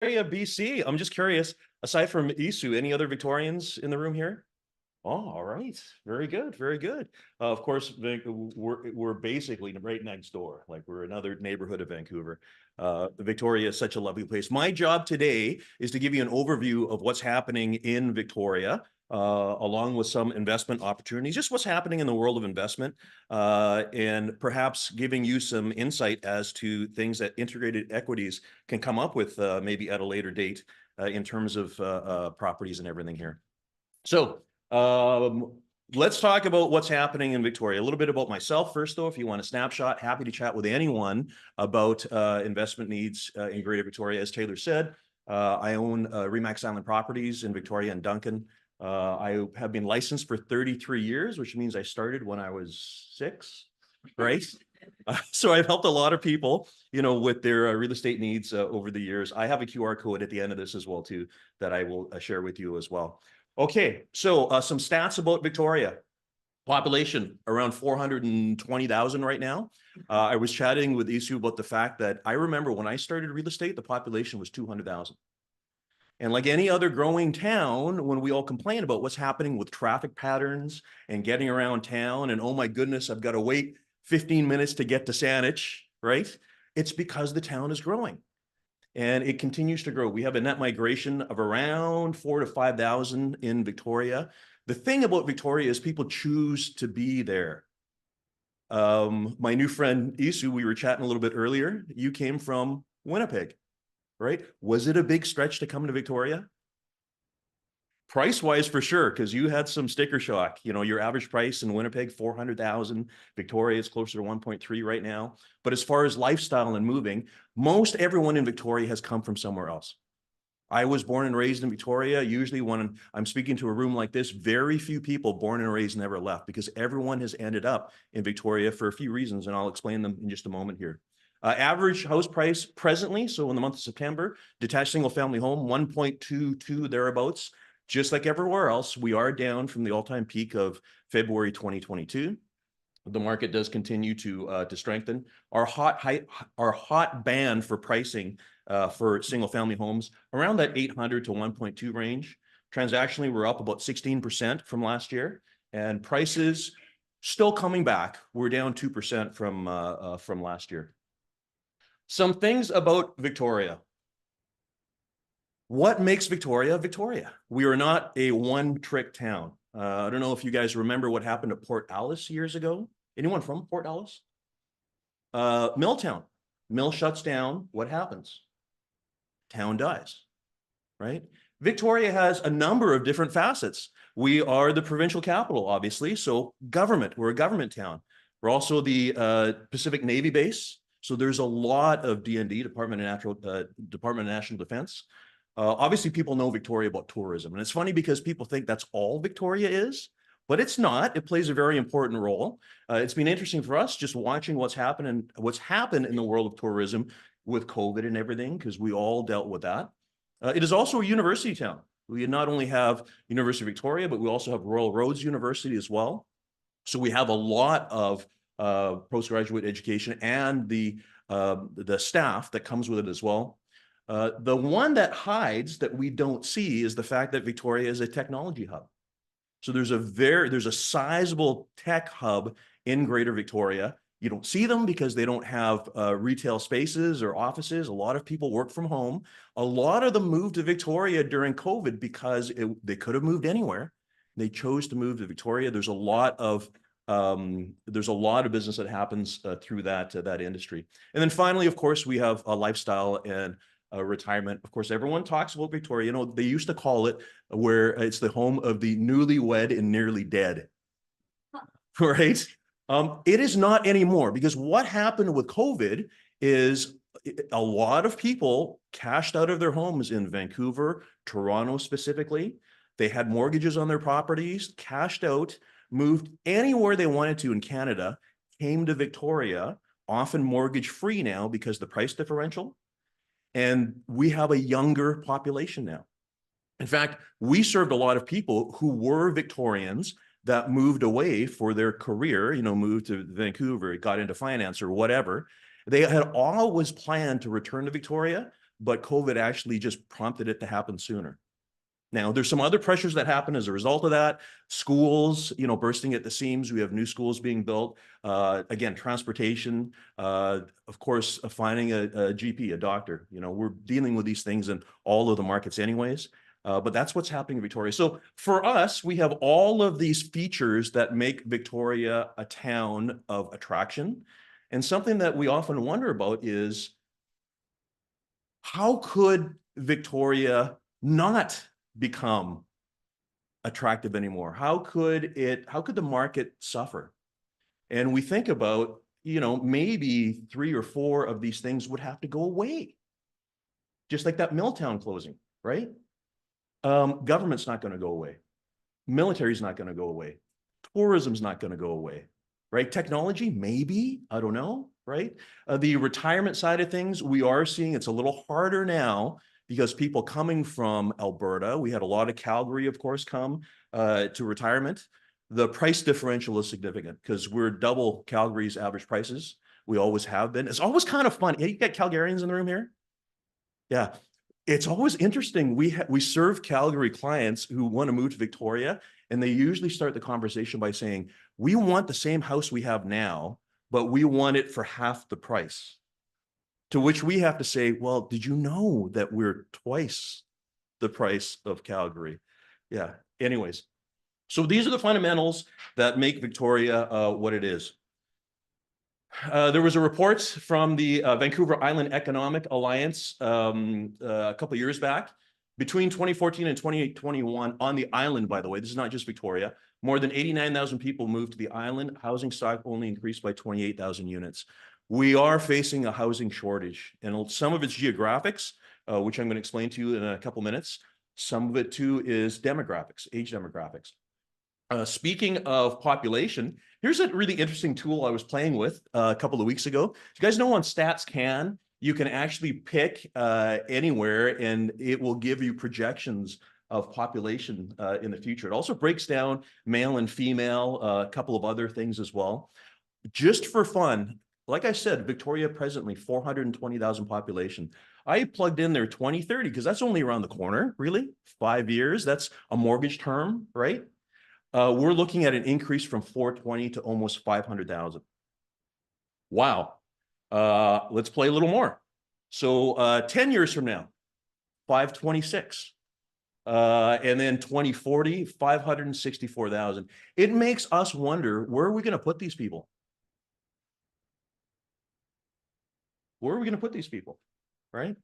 Area BC. I'm just curious, aside from Isu, any other Victorians in the room here? Oh, all right. Very good. Very good. Of course, we're basically right next door. Like we're another neighborhood of Vancouver. Victoria is such a lovely place. My job today is to give you an overview of what's happening in Victoria, along with some investment opportunities, just what's happening in the world of investment, and perhaps giving you some insight as to things that integrated equities can come up with maybe at a later date in terms of properties and everything here. So let's talk about what's happening in Victoria. A little bit about myself first, though, if you want a snapshot. Happy to chat with anyone about investment needs in Greater Victoria. As Taylor said, I own Remax Island Properties in Victoria and Duncan. I have been licensed for 33 years, which means I started when I was 6, right? So I've helped a lot of people, with their real estate needs over the years. I have a QR code at the end of this as well, too, that I will share with you as well. Okay, so some stats about Victoria. Population around 420,000 right now. I was chatting with Isu about the fact that I remember when I started real estate, the population was 200,000. And like any other growing town, when we all complain about what's happening with traffic patterns and getting around town, and oh my goodness, I've got to wait 15 minutes to get to Saanich, right? It's because the town is growing. And it continues to grow. We have a net migration of around 4,000 to 5,000 in Victoria. The thing about Victoria is people choose to be there. My new friend Isu, we were chatting a little bit earlier. You came from Winnipeg, right? Was it a big stretch to come to Victoria? Price-wise, for sure, because you had some sticker shock. Your average price in Winnipeg, 400,000. Victoria is closer to 1.3 right now. But as far as lifestyle and moving, most everyone in Victoria has come from somewhere else. I was born and raised in Victoria. Usually when I'm speaking to a room like this, very few people born and raised never left, because everyone has ended up in Victoria for a few reasons, and I'll explain them in just a moment here. Average house price presently, so in the month of September, detached single family home, 1.22 thereabouts. Just like everywhere else, we are down from the all-time peak of February 2022. The market does continue to strengthen. Our hot band for pricing for single-family homes around that 800 to 1.2 range. Transactionally, we're up about 16% from last year, and prices still coming back. We're down 2% from last year. Some things about Victoria. What makes Victoria Victoria? We are not a one-trick town. I don't know if you guys remember what happened at Port Alice years ago. Anyone from Port Alice? Milltown. Mill shuts down. What happens? Town dies, right? Victoria has a number of different facets. We are the provincial capital, obviously, so government. We're a government town. We're also the Pacific Navy base, so there's a lot of D&D, Department of National Defense. Obviously, people know Victoria about tourism, and it's funny because people think that's all Victoria is, but it's not. It plays a very important role. It's been interesting for us just watching what's happened in the world of tourism with COVID and everything, because we all dealt with that. It is also a university town. We not only have University of Victoria, but we also have Royal Roads University as well. So we have a lot of postgraduate education and the staff that comes with it as well. The one that hides that we don't see is the fact that Victoria is a technology hub. So there's a sizable tech hub in Greater Victoria. You don't see them because they don't have retail spaces or offices. A lot of people work from home. A lot of them moved to Victoria during COVID because they could have moved anywhere. They chose to move to Victoria. There's a lot of business that happens through that industry. And then finally, of course, we have a lifestyle and retirement. Of course, everyone talks about Victoria. They used to call it where it's the home of the newlywed and nearly dead, right? It is not anymore, because what happened with COVID is a lot of people cashed out of their homes in Vancouver, Toronto specifically. They had mortgages on their properties, cashed out, moved anywhere they wanted to in Canada, came to Victoria, often mortgage free now because the price differential. And we have a younger population now. In fact, we served a lot of people who were Victorians that moved away for their career, moved to Vancouver, got into finance or whatever. They had always planned to return to Victoria, but COVID actually just prompted it to happen sooner. Now, there's some other pressures that happen as a result of that. Schools, bursting at the seams. We have new schools being built. Again, transportation, of course, finding a GP, a doctor. We're dealing with these things in all of the markets anyways. But that's what's happening in Victoria. So for us, we have all of these features that make Victoria a town of attraction. And something that we often wonder about is, how could Victoria not become attractive anymore? How could the market suffer? And we think about, maybe 3 or 4 of these things would have to go away. Just like that Milltown closing, right? Government's not going to go away. Military's not going to go away. Tourism's not going to go away, right? Technology, maybe, I don't know, right? The retirement side of things, we are seeing it's a little harder now because people coming from Alberta, we had a lot of Calgary, of course, come to retirement. The price differential is significant because we're double Calgary's average prices. We always have been. It's always kind of fun. Yeah, you got Calgarians in the room here? Yeah. It's always interesting. We serve Calgary clients who want to move to Victoria, and they usually start the conversation by saying, we want the same house we have now, but we want it for half the price. To which we have to say, well, did you know that we're twice the price of Calgary? Yeah. Anyways, so these are the fundamentals that make Victoria what it is. There was a report from the Vancouver Island Economic Alliance a couple of years back. Between 2014 and 2021 on the island, by the way, this is not just Victoria, more than 89,000 people moved to the island. Housing stock only increased by 28,000 units. We are facing a housing shortage, and some of it's geographics, which I'm going to explain to you in a couple minutes. Some of it too is demographics, age demographics. Speaking of population, here's a really interesting tool I was playing with a couple of weeks ago. You guys know on StatsCan, you can actually pick anywhere and it will give you projections of population in the future. It also breaks down male and female, a couple of other things as well. Just for fun, like I said, Victoria presently 420,000 population. I plugged in there 2030 because that's only around the corner, really. 5 years, that's a mortgage term, right? We're looking at an increase from 420 to almost 500,000. Wow. Let's play a little more. So 10 years from now, 526. And then 2040, 564,000. It makes us wonder, where are we going to put these people? Where are we going to put these people, right?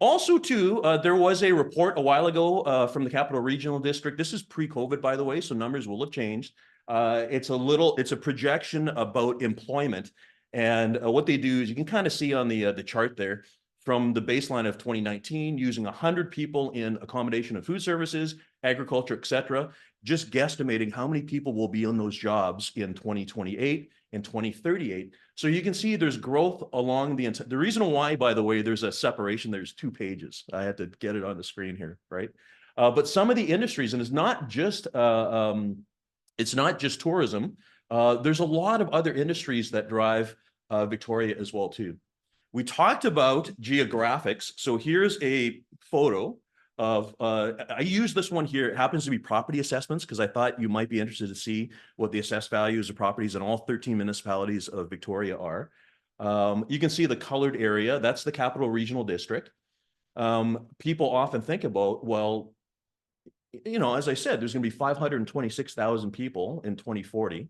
Also, too, there was a report a while ago from the Capital Regional District. This is pre-COVID, by the way, so numbers will have changed. It's a projection about employment. And what they do is you can kind of see on the chart there from the baseline of 2019, using 100 people in accommodation and food services, agriculture, et cetera, just guesstimating how many people will be in those jobs in 2028 and 2038. So you can see there's growth along the reason why, by the way, there's a separation, there's 2 pages. I had to get it on the screen here, right? But some of the industries, and it's not just tourism. There's a lot of other industries that drive Victoria as well, too. We talked about geographics. So here's a photo of, I use this one here. It happens to be property assessments because I thought you might be interested to see what the assessed values of properties in all 13 municipalities of Victoria are. You can see the colored area. That's the Capital Regional District. People often think about, well, as I said, there's going to be 526,000 people in 2040.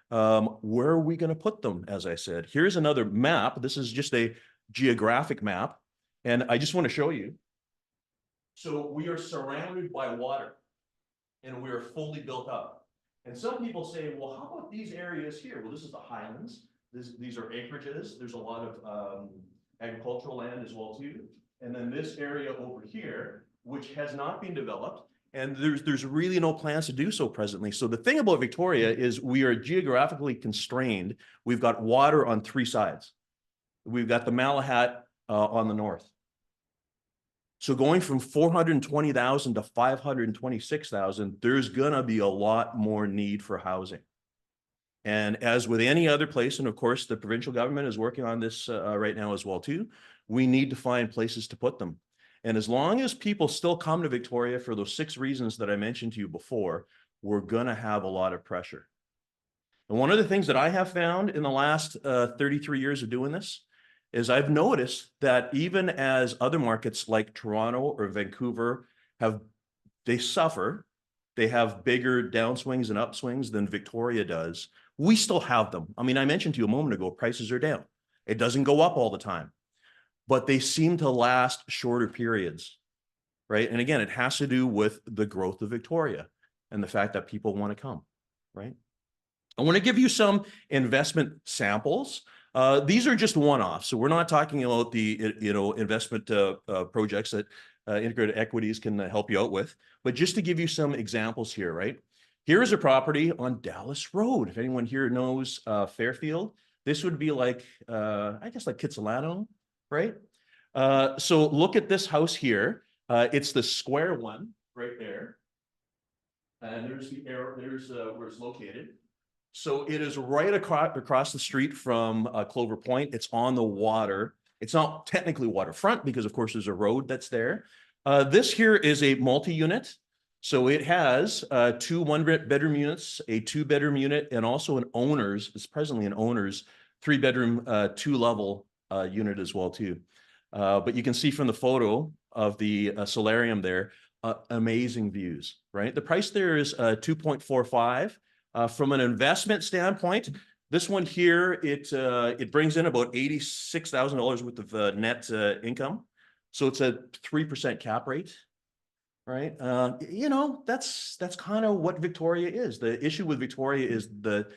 Where are we going to put them? As I said, here's another map. This is just a geographic map. And I just want to show you. So we are surrounded by water and we are fully built up. And some people say, well, how about these areas here? Well, this is the Highlands. These are acreages. There's a lot of agricultural land as well, too. And then this area over here, which has not been developed. And there's really no plans to do so presently. So the thing about Victoria is we are geographically constrained. We've got water on 3 sides. We've got the Malahat on the north. So going from 420,000 to 526,000, there's going to be a lot more need for housing. And as with any other place, and of course, the provincial government is working on this right now as well, too. we need to find places to put them. And as long as people still come to Victoria for those 6 reasons that I mentioned to you before, we're going to have a lot of pressure. And one of the things that I have found in the last 33 years of doing this is I've noticed that even as other markets like Toronto or Vancouver they suffer, they have bigger downswings and upswings than Victoria does. We still have them. I mean, I mentioned to you a moment ago, prices are down. It doesn't go up all the time, but they seem to last shorter periods, right? And again, it has to do with the growth of Victoria and the fact that people want to come, right? I want to give you some investment samples. These are just one-offs. So we're not talking about the investment projects that Integrated Equities can help you out with, but just to give you some examples here, right? Here is a property on Dallas Road. If anyone here knows Fairfield, this would be like, I guess like Kitsilano, right? So look at this house here. It's the square one right there. And there's the arrow, there's where it's located. So it is right across the street from Clover Point. It's on the water. It's not technically waterfront because, of course, there's a road that's there. This here is a multi-unit. So it has 2 one-bedroom units, a 2-bedroom unit, and also it's presently an owner's 3-bedroom, 2-level unit as well, too. But you can see from the photo of the solarium there, amazing views, right? The price there is 2.45. From an investment standpoint, this one here, it brings in about $86,000 worth of net income. So it's a 3% cap rate, right? That's kind of what Victoria is. The issue with Victoria is the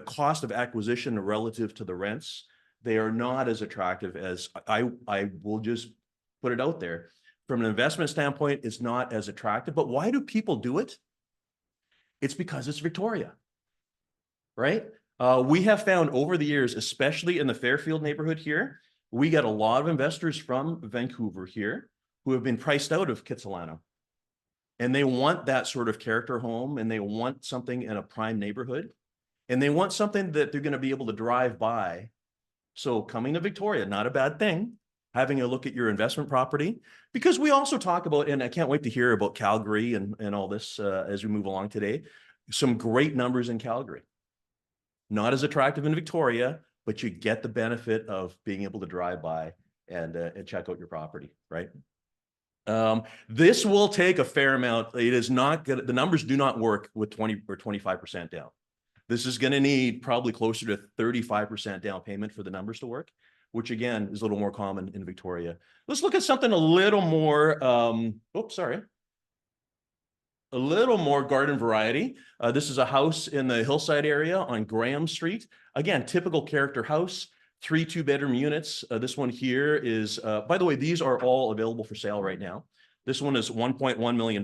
cost of acquisition relative to the rents. They are not as attractive as I will just put it out there. From an investment standpoint, it's not as attractive. But why do people do it? It's because it's Victoria, right? We have found over the years, especially in the Fairfield neighborhood here, we get a lot of investors from Vancouver here who have been priced out of Kitsilano. And they want that sort of character home, and they want something in a prime neighborhood, and they want something that they're going to be able to drive by. So coming to Victoria, not a bad thing. Having a look at your investment property, because we also talk about, and I can't wait to hear about Calgary and all this as we move along today, some great numbers in Calgary. Not as attractive in Victoria, but you get the benefit of being able to drive by and check out your property, right? This will take a fair amount. It is not good. The numbers do not work with 20 or 25% down. This is going to need probably closer to 35% down payment for the numbers to work, which again is a little more common in Victoria. Let's look at something a little more, a little more garden variety. This is a house in the Hillside area on Graham Street. Again, typical character house, 3 2-bedroom units. This one here is, by the way, these are all available for sale right now. This one is $1.1 million.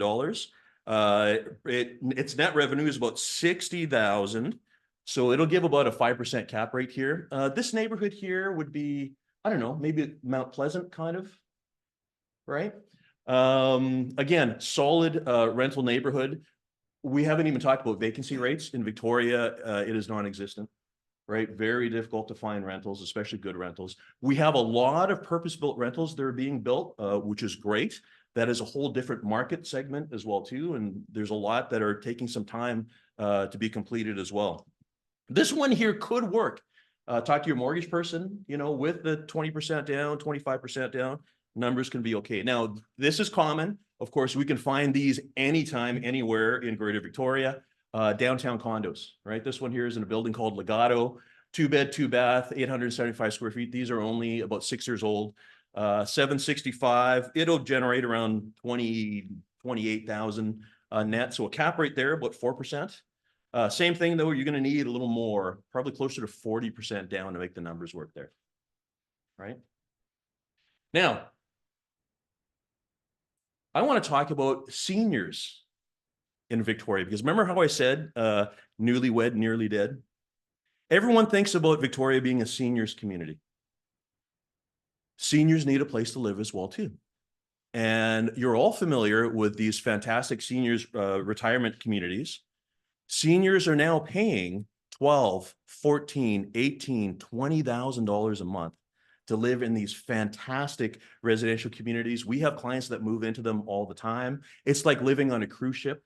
Its net revenue is about $60,000. So it'll give about a 5% cap rate here. This neighborhood here would be, I don't know, maybe Mount Pleasant kind of, right? Again, solid rental neighborhood. We haven't even talked about vacancy rates in Victoria. It is non-existent, right? Very difficult to find rentals, especially good rentals. We have a lot of purpose-built rentals that are being built, which is great. That is a whole different market segment as well too. And there's a lot that are taking some time to be completed as well. This one here could work. Talk to your mortgage person, with the 20% down, 25% down, numbers can be okay. Now, this is common. Of course, we can find these anytime, anywhere in Greater Victoria. Downtown condos, right? This one here is in a building called Legato, 2-bed, 2-bath, 875 square feet. These are only about 6 years old. 765. It'll generate around 28,000 net. So a cap rate there, about 4%. Same thing though, you're going to need a little more, probably closer to 40% down to make the numbers work there. Right? Now, I want to talk about seniors in Victoria, because remember how I said newlywed, nearly dead? Everyone thinks about Victoria being a seniors community. Seniors need a place to live as well too. And you're all familiar with these fantastic seniors retirement communities. Seniors are now paying $12,000, $14,000, $18,000, $20,000 a month to live in these fantastic residential communities. We have clients that move into them all the time. It's like living on a cruise ship.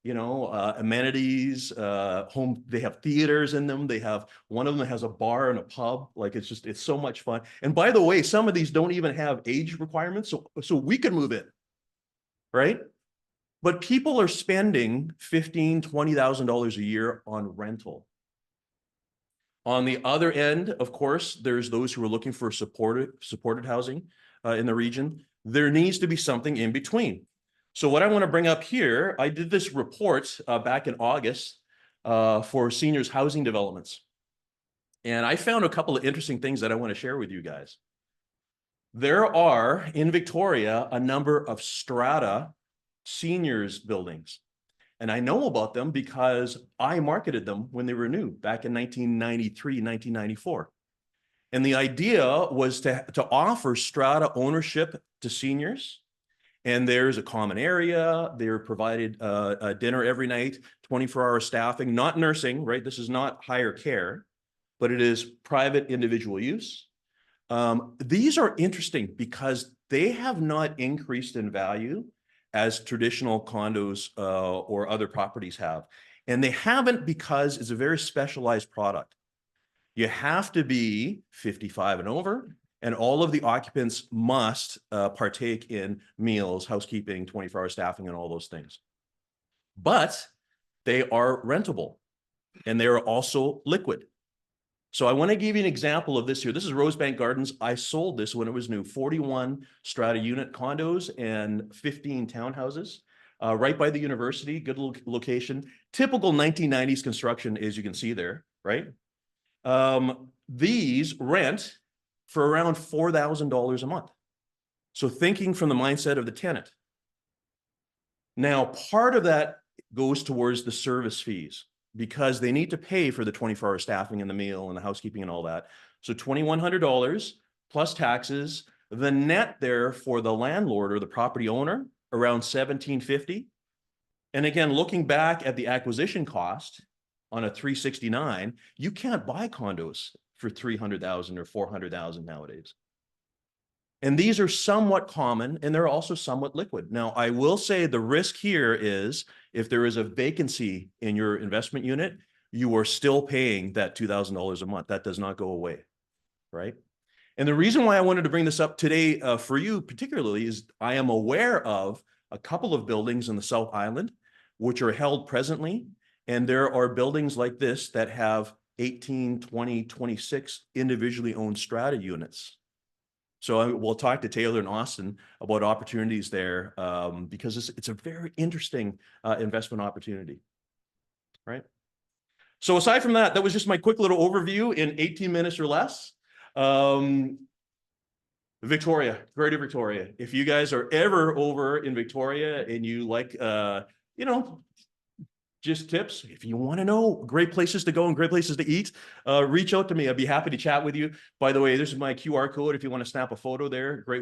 Amenities, home, they have theaters in them. One of them has a bar and a pub. Like it's so much fun. And by the way, some of these don't even have age requirements. So we could move in, right? But people are spending $15,000, $20,000 a year on rental. On the other end, of course, there's those who are looking for supported housing in the region. There needs to be something in between. So what I want to bring up here, I did this report back in August for seniors housing developments. And I found a couple of interesting things that I want to share with you guys. There are in Victoria a number of strata seniors buildings. And I know about them because I marketed them when they were new back in 1993, 1994. And the idea was to offer strata ownership to seniors. And there's a common area. They're provided a dinner every night, 24-hour staffing, not nursing, right? This is not higher care, but it is private individual use. These are interesting because they have not increased in value as traditional condos or other properties have. And they haven't because it's a very specialized product. You have to be 55 and over, and all of the occupants must partake in meals, housekeeping, 24-hour staffing, and all those things. But they are rentable, and they are also liquid. So I want to give you an example of this here. This is Rosebank Gardens. I sold this when it was new, 41 strata unit condos and 15 townhouses right by the university, good location. Typical 1990s construction, as you can see there, right? These rent for around $4,000 a month. So thinking from the mindset of the tenant. Now, part of that goes towards the service fees, because they need to pay for the 24-hour staffing and the meal and the housekeeping and all that. So $2,100 plus taxes, the net there for the landlord or the property owner, around $1,750. And again, looking back at the acquisition cost on a 369, you can't buy condos for $300,000 or $400,000 nowadays. And these are somewhat common, and they're also somewhat liquid. Now, I will say the risk here is if there is a vacancy in your investment unit, you are still paying that $2,000 a month. That does not go away, right? And the reason why I wanted to bring this up today for you particularly is I am aware of a couple of buildings in the South Island which are held presently, and there are buildings like this that have 18, 20, 26 individually owned strata units. So we'll talk to Taylor and Austin about opportunities there because it's a very interesting investment opportunity, right? So aside from that, that was just my quick little overview in 18 minutes or less. Victoria, Greater Victoria. If you guys are ever over in Victoria and you like, just tips, if you want to know great places to go and great places to eat, reach out to me. I'd be happy to chat with you. By the way, this is my QR code if you want to snap a photo there. Great